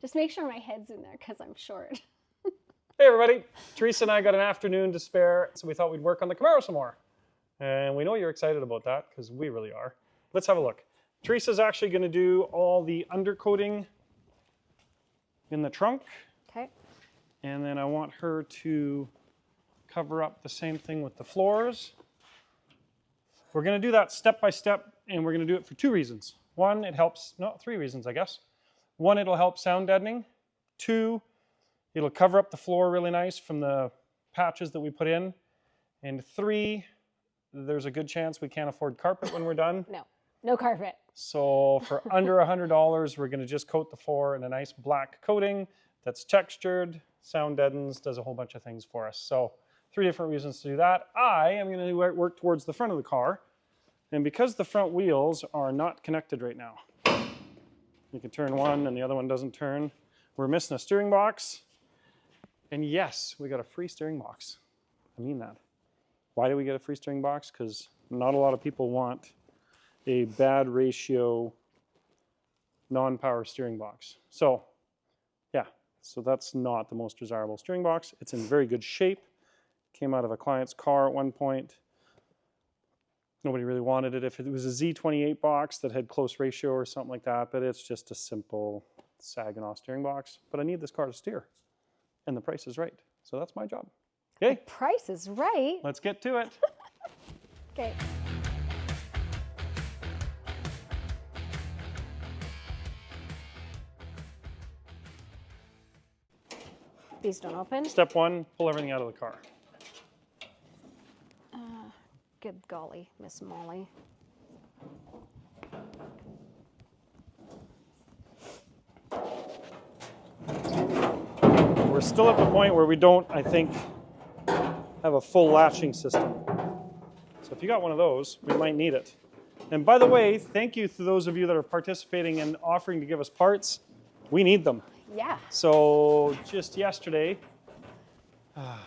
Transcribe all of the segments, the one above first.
Just make sure my head's in there because I'm short. Hey everybody, Teresa and I got an afternoon to spare, so we thought we'd work on the Camaro some more. And we know you're excited about that, because we really are. Let's have a look. Teresa's actually going to do all the undercoating in the trunk. Okay. And then I want her to cover up the same thing with the floors. We're going to do that step by step, and we're going to do it for 2 reasons. 1, it helps, no, 3 reasons, I guess. 1, it'll help sound deadening. 2, it'll cover up the floor really nice from the patches that we put in. And 3, there's a good chance we can't afford carpet when we're done. No carpet. So for under $100, we're going to just coat the floor in a nice black coating that's textured, sound deadens, does a whole bunch of things for us. So 3 different reasons to do that. I am going to work towards the front of the car. And because the front wheels are not connected right now, you can turn one and the other one doesn't turn. We're missing a steering box. And yes, we got a free steering box. I mean that. Why do we get a free steering box? Because not a lot of people want a bad ratio non-power steering box. So yeah, so that's not the most desirable steering box. It's in very good shape. Came out of a client's car at one point. Nobody really wanted it. If it was a Z28 box that had close ratio or something like that, but it's just a simple Saginaw steering box. But I need this car to steer. And the price is right. So that's my job. Okay. The price is right. Let's get to it. Okay. These don't open. Step 1, pull everything out of the car. Good golly, Miss Molly. We're still at the point where we don't, I think, have a full latching system. So if you got one of those, we might need it. And by the way, thank you to those of you that are participating and offering to give us parts. We need them. Yeah. So just yesterday,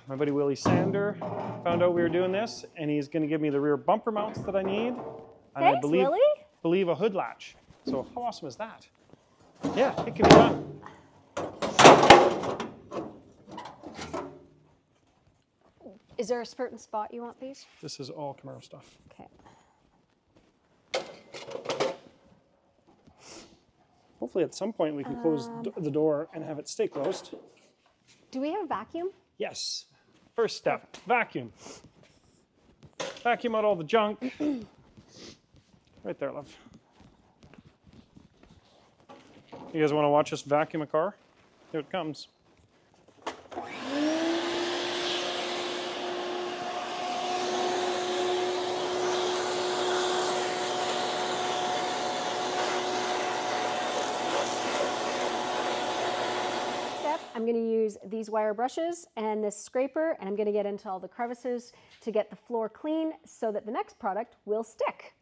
my buddy Willie Sander found out we were doing this, and he's going to give me the rear bumper mounts that I need. And Thanks, I believe a hood latch. So how awesome is that? Yeah, it can be done. Is there a certain spot you want these? This is all Camaro stuff. Okay. Hopefully at some point we can close the door and have it stay closed. Do we have a vacuum? Yes. First step, vacuum. Vacuum out all the junk. Right there, love. You guys want to watch us vacuum a car? Here it comes. I'm going to use these wire brushes and this scraper, and I'm going to get into all the crevices to get the floor clean so that the next product will stick.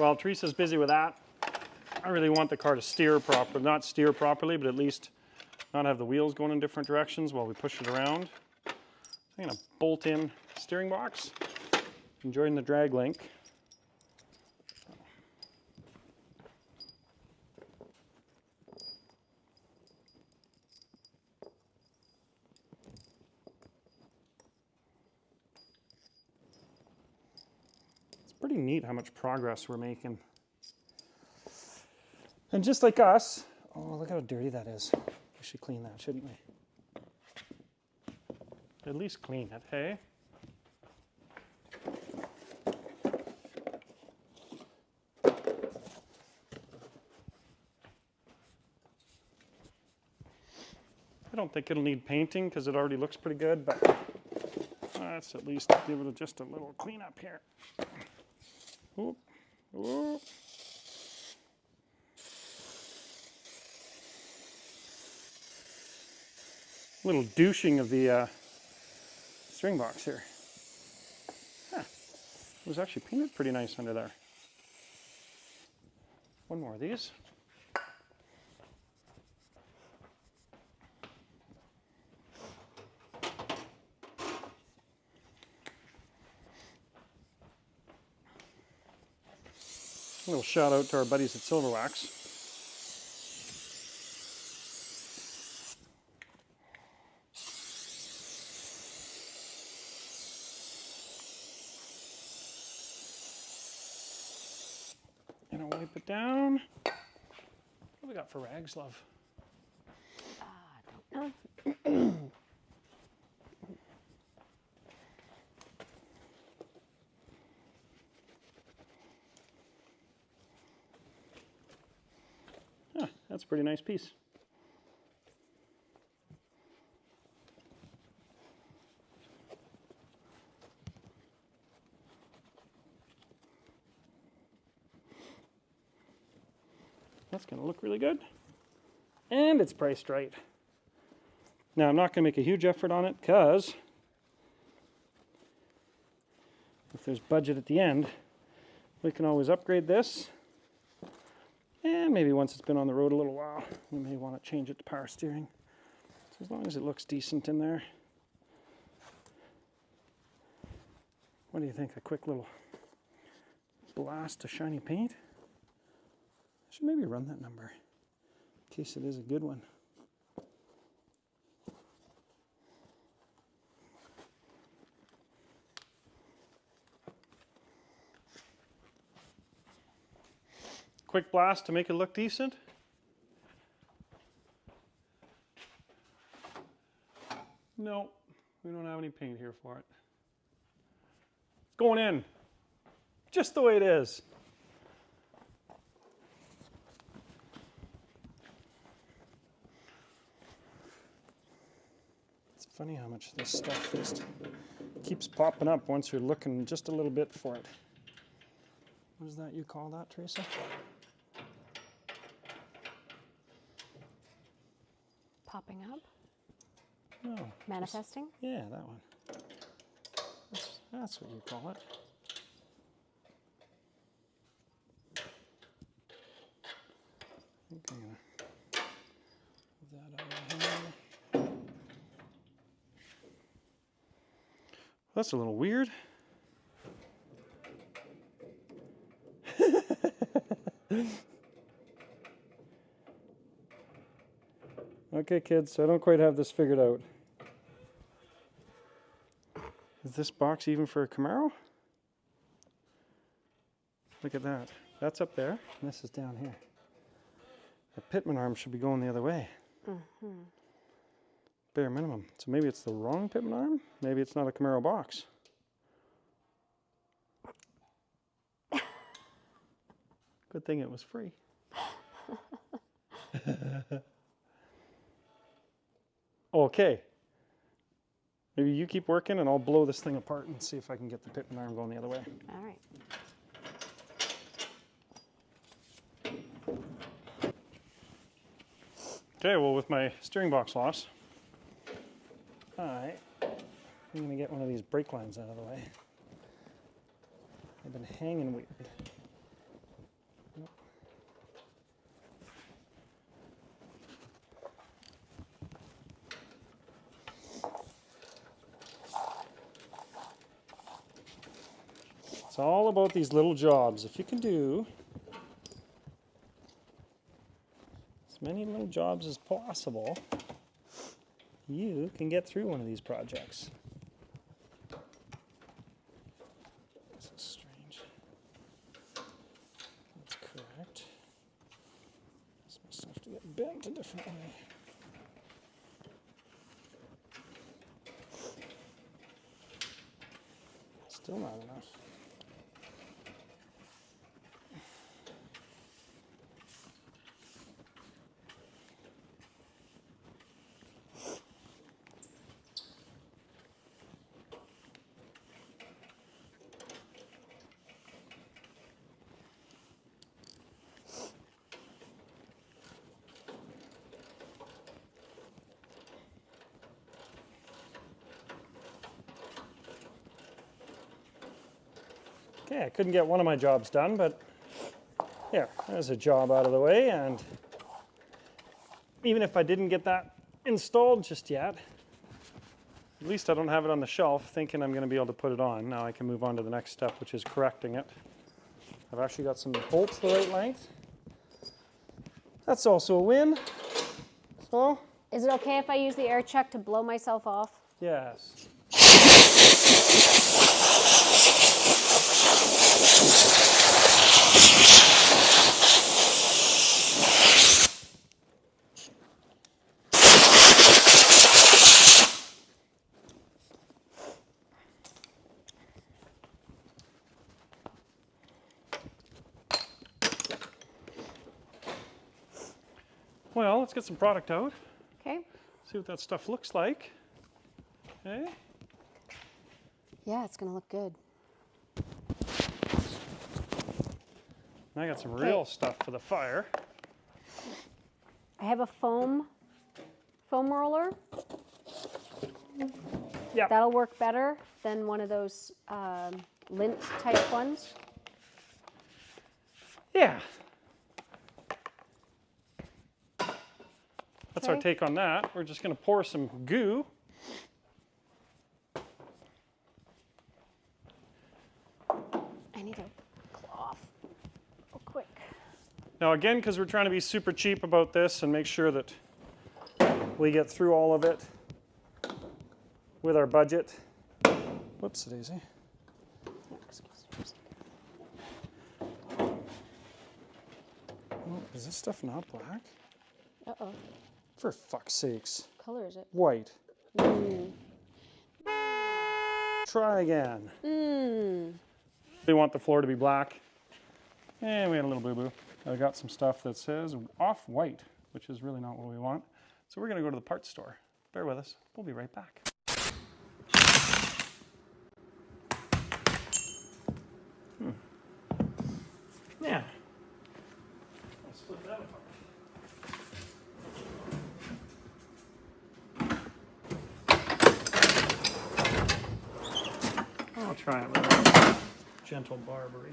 while Teresa's busy with that, I really want the car to steer properly, not steer properly, but at least not have the wheels going in different directions while we push it around. I'm gonna bolt in steering box and join the drag link. It's pretty neat how much progress we're making. And just like us, oh, look how dirty that is. We should clean that, shouldn't we? At least clean it, hey? I don't think it'll need painting because it already looks pretty good, but let's at least give it just a little cleanup here. Oop, oop. Little douching of the string box here. Huh. It was actually painted pretty nice under there. One more of these. A little shout out to our buddies at Silver Wax. And I'll wipe it down. What do we got for rags, love? I don't know. That's a pretty nice piece. That's going to look really good. And it's priced right. Now, I'm not going to make a huge effort on it because if there's budget at the end, we can always upgrade this. And maybe once it's been on the road a little while, we may want to change it to power steering. So as long as it looks decent in there. What do you think? A quick little blast of shiny paint? I should maybe run that number in case it is a good one. Quick blast to make it look decent. No, we don't have any paint here for it. It's going in just the way it is. It's funny how much this stuff just keeps popping up once you're looking just a little bit for it. What is that you call that, Teresa? Popping up? No. Manifesting? Yeah, that one. That's what you call it. I think I'm going to move that out of here. That's a little weird. Okay, kids, I don't quite have this figured out. Is this box even for a Camaro? Look at that. That's up there, and this is down here. The pitman arm should be going the other way. Mm-hmm. Bare minimum. So maybe it's the wrong pitman arm? Maybe it's not a Camaro box. Good thing it was free. Okay. Maybe you keep working and I'll blow this thing apart and see if I can get the pitman arm going the other way. All right. Okay, well, with my steering box loss, I'm going to get one of these brake lines out of the way. They've been hanging weird. It's all about these little jobs. If you can do as many little jobs as possible, you can get through one of these projects. This is strange. That's correct. This must have to get bent a different way. Still not enough. Okay, I couldn't get one of my jobs done, but yeah, there's a job out of the way, and even if I didn't get that installed just yet, at least I don't have it on the shelf thinking I'm going to be able to put it on. Now I can move on to the next step, which is correcting it. I've actually got some bolts the right length. That's also a win. So, Is it okay if I use the air check to blow myself off? yes. Well, let's get some product out. Okay. See what that stuff looks like. Okay. Yeah, it's gonna look good. I got some real stuff for the fire. I have a foam roller. Yeah. That'll work better than one of those lint type ones. Yeah. That's our Okay. take on that. We're just going to pour some goo. I need a cloth real quick. Now again, because we're trying to be super cheap about this and make sure that we get through all of it with our budget. Whoops, Daisy. Oh, is this stuff not black? Uh-oh. For fuck's sakes. What color is it? White. Mm. Try again. Mm. We want the floor to be black. And we had a little boo-boo. I got some stuff that says off-white, which is really not what we want. So we're going to go to the parts store. Bear with us. We'll be right back. Yeah. I'll split that apart. I'll try it with a gentle Barbary.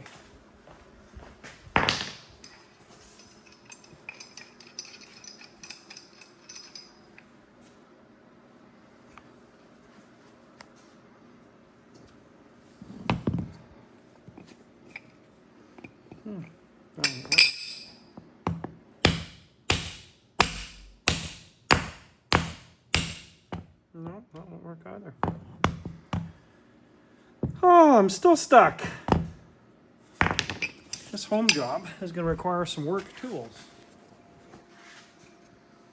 No, that won't work either. Oh, I'm still stuck. This home job is going to require some work tools.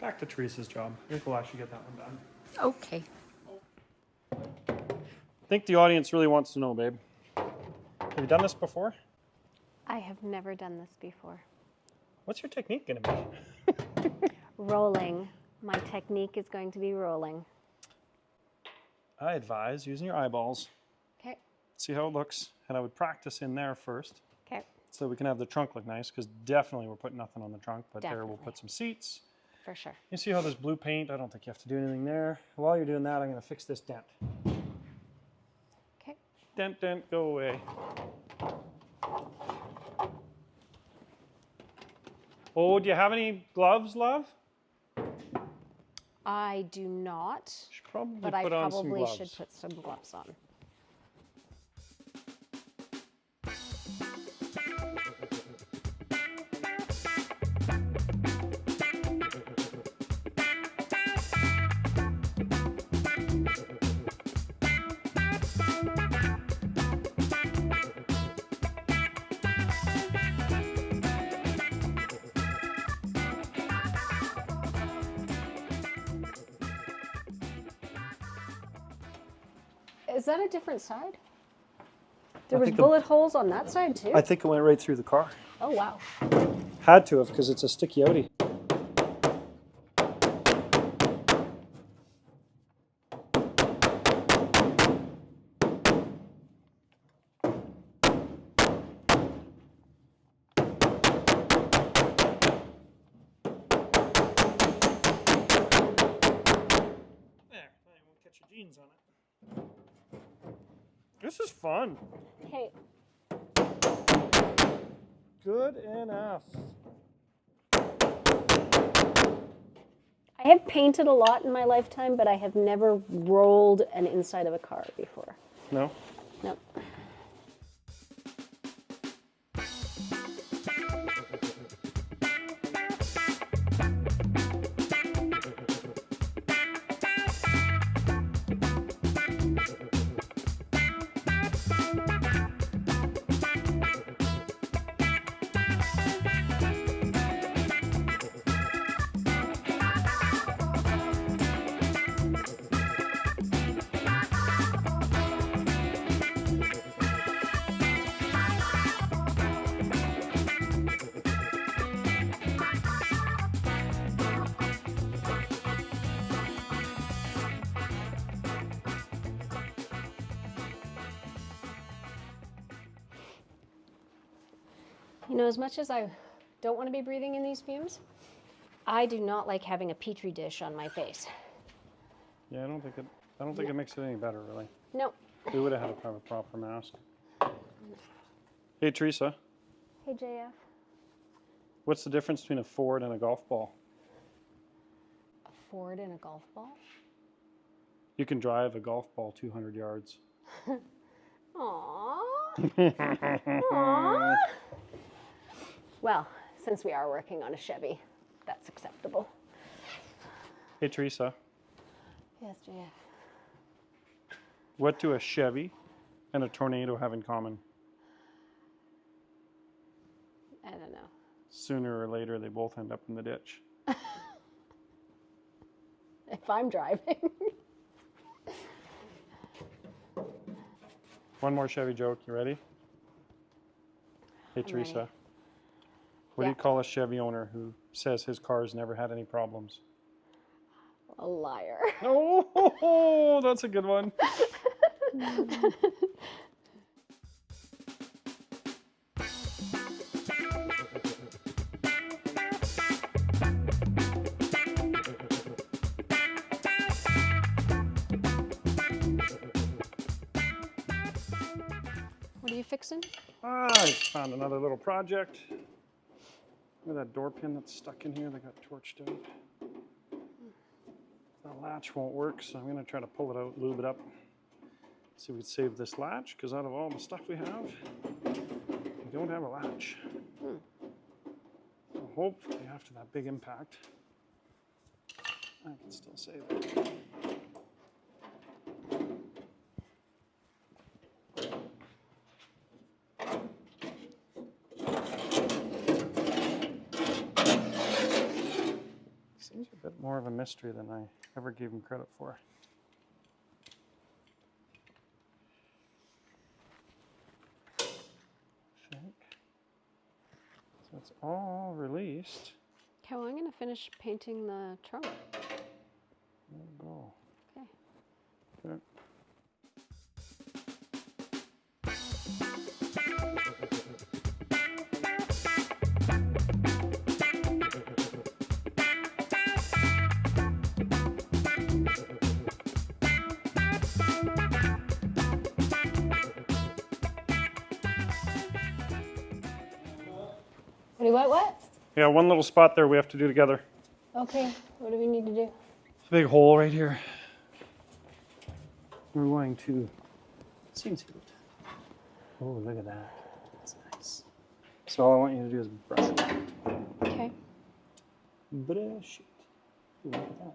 Back to Teresa's job. I think we'll actually get that one done. Okay. I think the audience really wants to know, babe. Have you done this before? I have never done this before. What's your technique going to be? Rolling. My technique is going to be rolling. I advise using your eyeballs. Okay. See how it looks. And I would practice in there first. Okay. So we can have the trunk look nice, because definitely we're putting nothing on the trunk, but there we'll Definitely. put some seats. For sure. You see how there's blue paint? I don't think you have to do anything there. While you're doing that, I'm going to fix this dent. Okay. Dent, dent, go away. Oh, do you have any gloves, love? I do not, Should probably but I put on some probably gloves. should put some gloves on. Is that a different side? There I was think the- bullet holes on that side too? I think it went right through the car. Oh, wow. Had to have, because it's a sticky outie. There, now you won't catch your jeans on it. This is fun. Hey, Good enough. I have painted a lot in my lifetime, but I have never rolled an inside of a car before. No? No. You know, as much as I don't want to be breathing in these fumes, I do not like having a petri dish on my face. Yeah, I don't think it makes it any better, really. No. We would have had to have a proper mask. Hey, Teresa, Hey, JF. what's the difference between a Ford and a golf ball? A Ford and a golf ball? You can drive a golf ball 200 yards. Aww. Aww. Well, since we are working on a Chevy, that's acceptable. Hey, Teresa, Yes, JF. what do a Chevy and a tornado have in common? I don't know. Sooner or later, they both end up in the ditch. If I'm driving. One more Chevy joke. You ready? Hey, Teresa, ready. what do Yeah. you call a Chevy owner who says his car's never had any problems? A liar. Oh, that's a good one. What are you fixing? I found another little project. Look at that door pin that's stuck in here that got torched out. The latch won't work, so I'm going to try to pull it out, lube it up. See if we can save this latch, because out of all the stuff we have, we don't have a latch. So hopefully after that big impact, I can still save it. Seems a bit more of a mystery than I ever gave him credit for. I think. So it's all released. Okay, well, I'm going to finish painting the trunk. There we go. Okay. Okay. What? Yeah, one little spot there we have to do together. Okay, what do we need to do? It's a big hole right here. We're going to seam seal it. Oh, look at that. That's nice. So all I want you to do is brush it. Okay. Brush it. Ooh, look at that.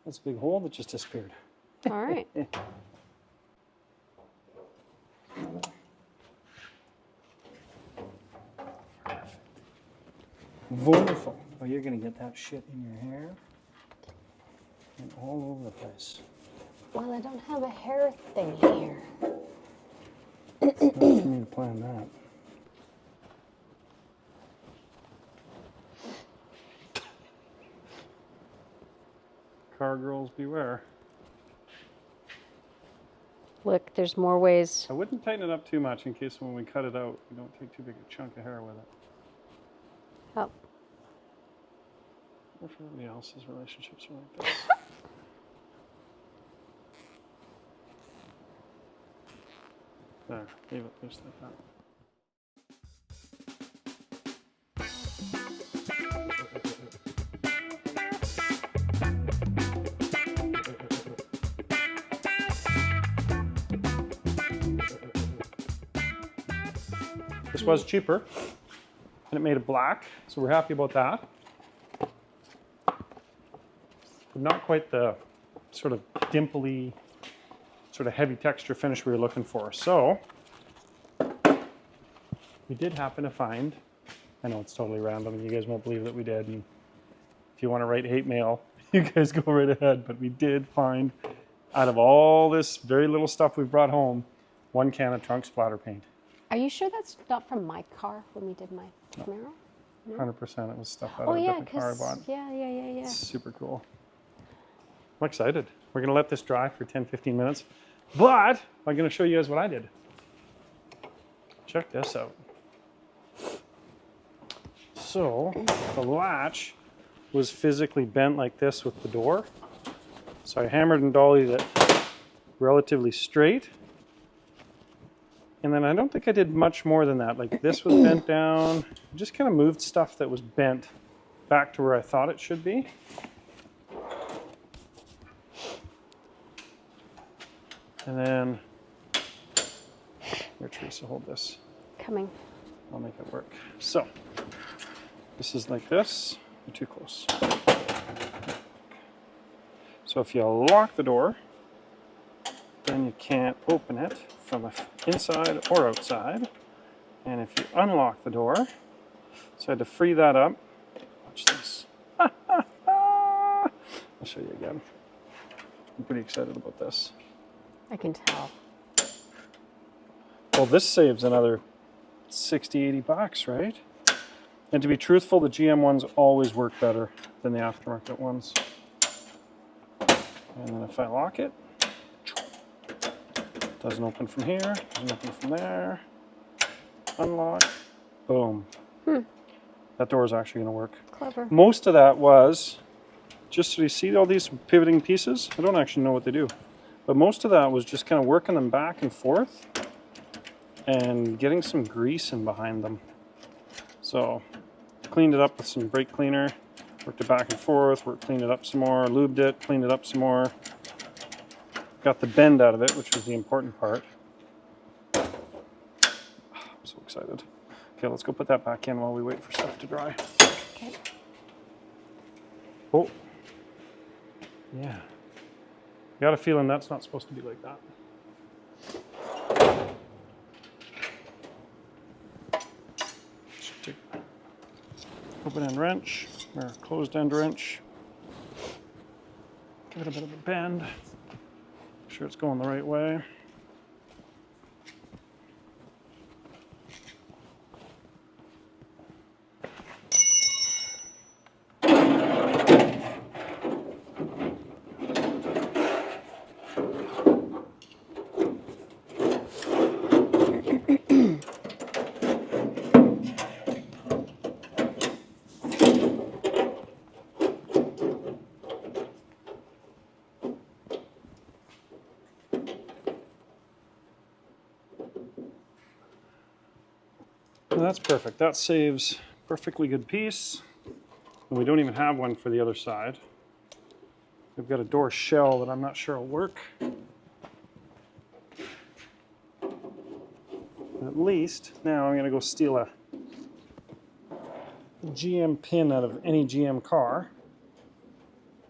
That's a big hole that just disappeared. All right. Wonderful. Oh, you're going to get that shit in your hair and all over the place. Well, I don't have a hair thing here. It's not for me to plan that. Car girls beware. Look, there's more ways. I wouldn't tighten it up too much in case when we cut it out, we don't take too big a chunk of hair with it. Oh. Or for everybody else's relationships are like this. There, leave it loose like that. This was cheaper, and it made it black, so we're happy about that. But not quite the sort of dimply, sort of heavy texture finish we were looking for. So we did happen to find, I know it's totally random and you guys won't believe that we did, and if you want to write hate mail, you guys go right ahead, but we did find, out of all this very little stuff we've brought home, 1 can of trunk splatter paint. Are you sure that's not from my car when we did my Camaro? No? 100% it was stuff out of a different car I bought. Yeah. It's super cool. I'm excited. We're going to let this dry for 10-15 minutes, but I'm going to show you guys what I did. Check this out. So the latch was physically bent like this with the door. So I hammered and dollied it relatively straight. And then I don't think I did much more than that. Like this was bent down. I just kind of moved stuff that was bent back to where I thought it should be. And then, here, Teresa, hold this. Coming. I'll make it work. So, this is like this. You're too close. So if you lock the door, then you can't open it from the inside or outside. And if you unlock the door, so I had to free that up. Watch this. I'll show you again. I'm pretty excited about this. I can tell. Well, this saves another 60, 80 bucks, right? And to be truthful, the GM ones always work better than the aftermarket ones. And then if I lock it, doesn't open from here, doesn't open from there. Unlock, boom. That door is actually going to work. Clever. Most of that was, just so you see all these pivoting pieces, I don't actually know what they do. But most of that was just kind of working them back and forth and getting some grease in behind them. So cleaned it up with some brake cleaner, worked it back and forth, cleaned it up some more, lubed it, cleaned it up some more. Got the bend out of it, which was the important part. I'm so excited. Okay, let's go put that back in while we wait for stuff to dry. Okay. Oh, yeah. Got a feeling that's not supposed to be like that. Should take open end wrench or closed end wrench. Give it a bit of a bend. Make sure it's going the right way. And that's perfect. That saves perfectly good piece. And we don't even have one for the other side. We've got a door shell that I'm not sure will work. At least now I'm going to go steal a GM pin out of any GM car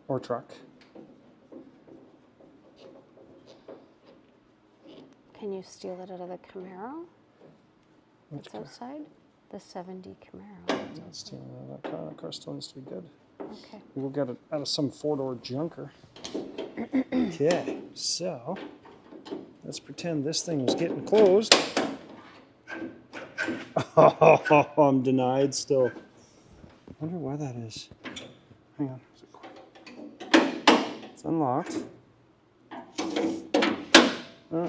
or truck. Can you steal it out of the Camaro? Which It's car? outside? The 70 Camaro. Not stealing it out of that car. That car still needs to be good. Okay. We'll get it out of some four-door junker. Okay. So let's pretend this thing was getting closed. Oh, I'm denied still. I wonder why that is. Hang on. It's unlocked. Oh,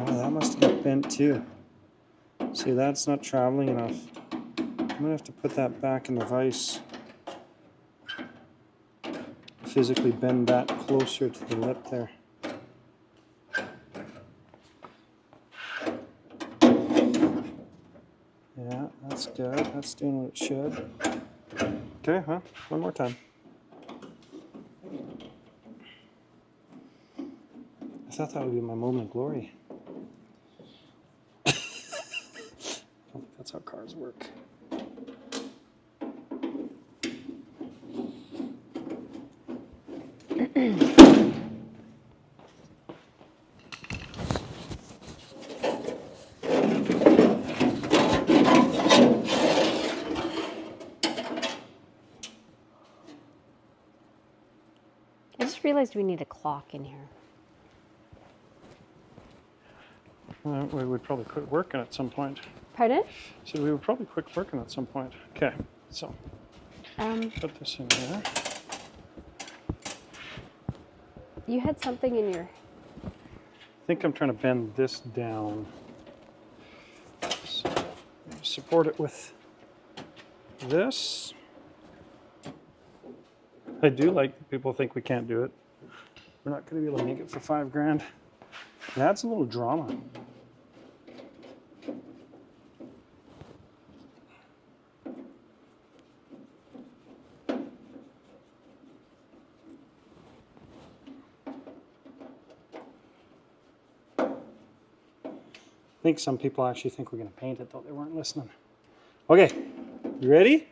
that must have got bent too. See, that's not traveling enough. I'm gonna have to put that back in the vise. Physically bend that closer to the lip there. Yeah, that's good. That's doing what it should. Okay, huh? One more time. I thought that would be my moment of glory. I don't think that's how cars work. I just realized we need a clock in here. We would probably quit working at some point. Pardon? So we would probably quit working at some point. Okay, so put this in here. You had something in your... I think I'm trying to bend this down. So support it with this. I do like that people think we can't do it. We're not going to be able to make it for $5,000. That's a little drama. I think some people actually think we're going to paint it, though they weren't listening. Okay, you ready?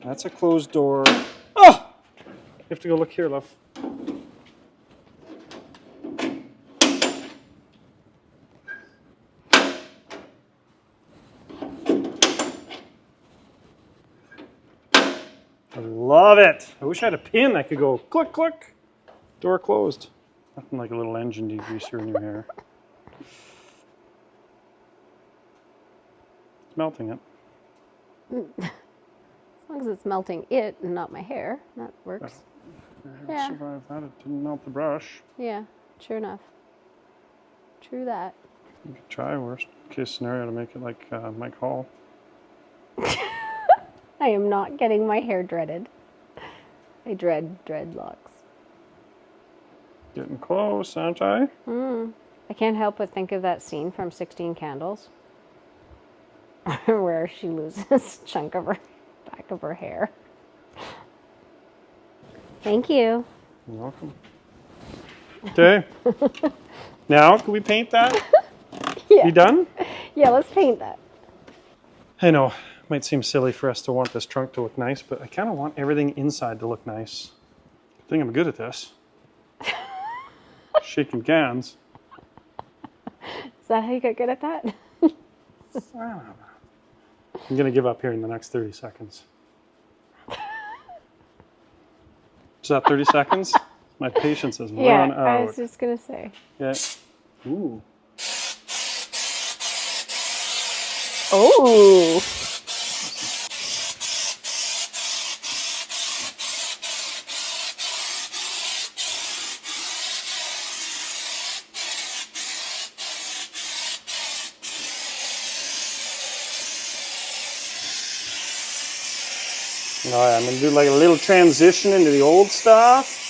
That's a closed door. Oh! You have to go look here, love. I love it. I wish I had a pin I could go click, click. Door closed. Nothing like a little engine degreaser in your hair. It's melting it. As long as it's melting it and not my hair, that works. Yeah. Survive that. It didn't melt the brush. Yeah, true enough. True that. You could try worst case scenario to make it like Mike Hall. I am not getting my hair dreaded. I dread dreadlocks. Getting close, aren't I? I can't help but think of that scene from 16 Candles where she loses a chunk of her back of her hair. Thank you. You're welcome. Okay. Now, can we paint that? Yeah. You done? Yeah, let's paint that. I know, it might seem silly for us to want this trunk to look nice, but I kind of want everything inside to look nice. I think I'm good at this. Shaking cans. Is that how you got good at that? I don't know. I'm going to give up here in the next 30 seconds. Is that 30 seconds? My patience has run out. I was just going to say. Yeah. Ooh. Oh. All right, I'm going to do like a little transition into the old stuff.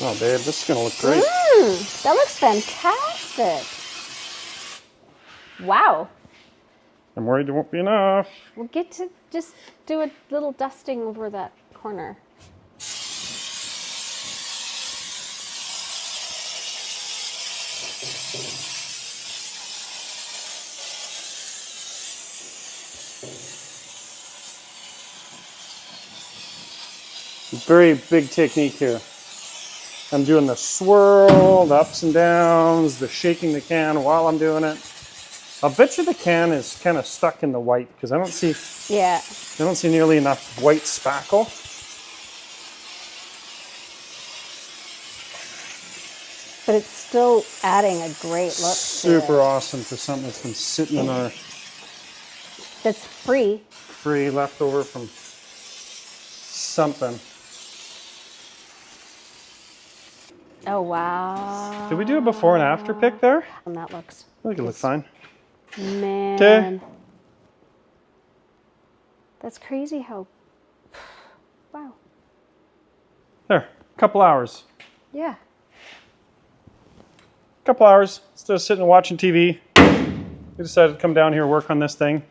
Oh, babe, this is going to look great. That looks fantastic. Wow. I'm worried there won't be enough. We'll get to just do a little dusting over that corner. Very big technique here. I'm doing the swirl, the ups and downs, the shaking the can while I'm doing it. I'll bet you the can is kind of stuck in the white because I don't see nearly enough white spackle. But it's still adding a great look. Super awesome for something that's been sitting in our... That's free. Free, leftover from something. Oh, wow. Did we do a before and after pic there? And that looks... I think it looks fine. Man. Okay. That's crazy how... Wow. There, a couple hours. Yeah. Couple hours, instead of sitting and watching TV, we decided to come down here and work on this thing.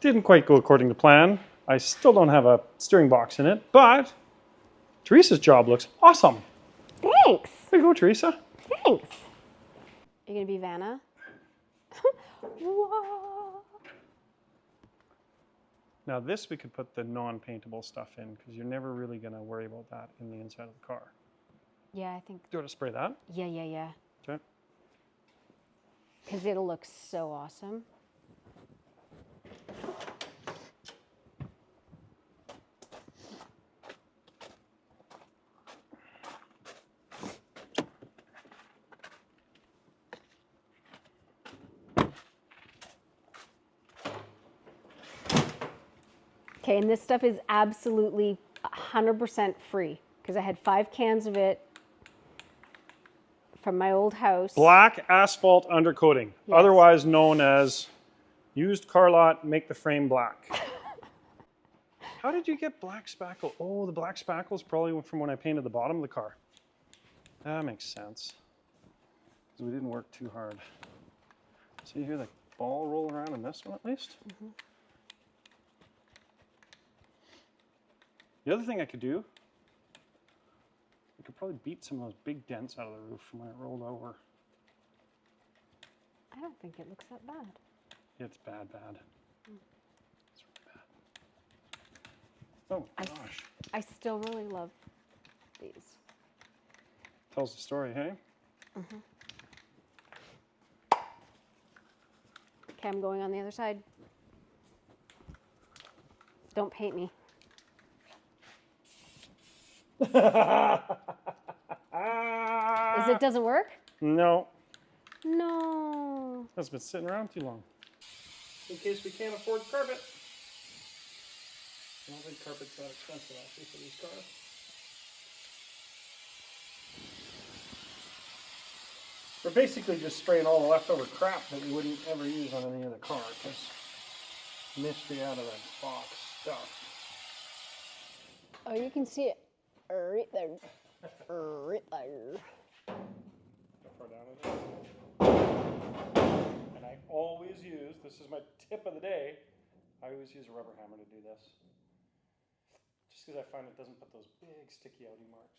Didn't quite go according to plan. I still don't have a steering box in it, but Teresa's job looks awesome. Thanks. There you go, Teresa. Thanks. You're going to be Vanna? Whoa. Now this we could put the non-paintable stuff in because you're never really going to worry about that in the inside of the car. Yeah, I think... Do you want to spray that? Yeah. Okay. Because it'll look so awesome. Okay, and this stuff is absolutely 100% free because I had 5 cans of it from my old house. Black asphalt undercoating, Yes. otherwise known as used car lot, make the frame black. How did you get black spackle? Oh, the black spackle is probably from when I painted the bottom of the car. That makes sense. Because we didn't work too hard. See here the ball roll around in this one at least? Mm-hmm. The other thing I could do, I could probably beat some of those big dents out of the roof from when it rolled over. I don't think it looks that bad. It's bad. It's really bad. Oh gosh. I still really love these. Tells the story, hey? Mm-hmm. Okay, I'm going on the other side. Don't paint me. Is it doesn't work? No. No. That's been sitting around too long. In case we can't afford carpet. I don't think carpet's that expensive actually for these cars. We're basically just spraying all the leftover crap that we wouldn't ever use on any other car because mystery out of that box stuff. Oh, you can see it right there. Right there. How far down is it? And I always use, this is my tip of the day, I always use a rubber hammer to do this. Just because I find it doesn't put those big sticky outy marks.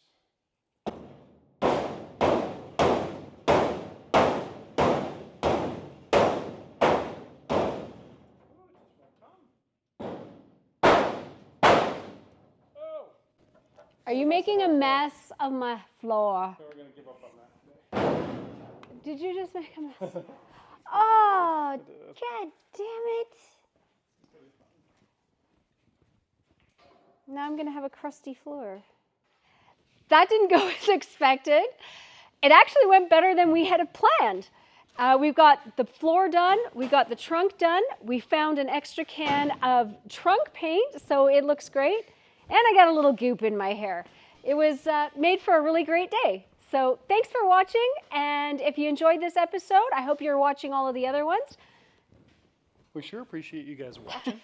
Are you making a mess of my floor? So we're going to give up on that. Did you just make a mess? Oh, God damn it. Now I'm going to have a crusty floor. That didn't go as expected. It actually went better than we had planned. We've got the floor done. We got the trunk done. We found an extra can of trunk paint, so it looks great. And I got a little goop in my hair. It was made for a really great day. So thanks for watching. And if you enjoyed this episode, I hope you're watching all of the other ones. We sure appreciate you guys watching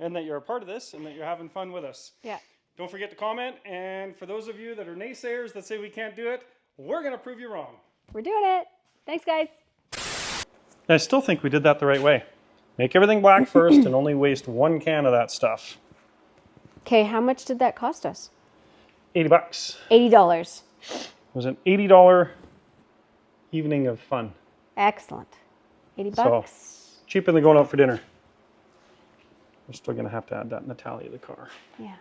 and that you're a part of this and that you're having fun with us. Yeah. Don't forget to comment. And for those of you that are naysayers that say we can't do it, we're going to prove you wrong. We're doing it. Thanks, guys. I still think we did that the right way. Make everything black first and only waste 1 can of that stuff. Okay, how much did that cost us? $80. $80. It was an $80 evening of fun. Excellent. 80 So, bucks. cheaper than going out for dinner. We're still going to have to add that in the tally of the car. Yeah.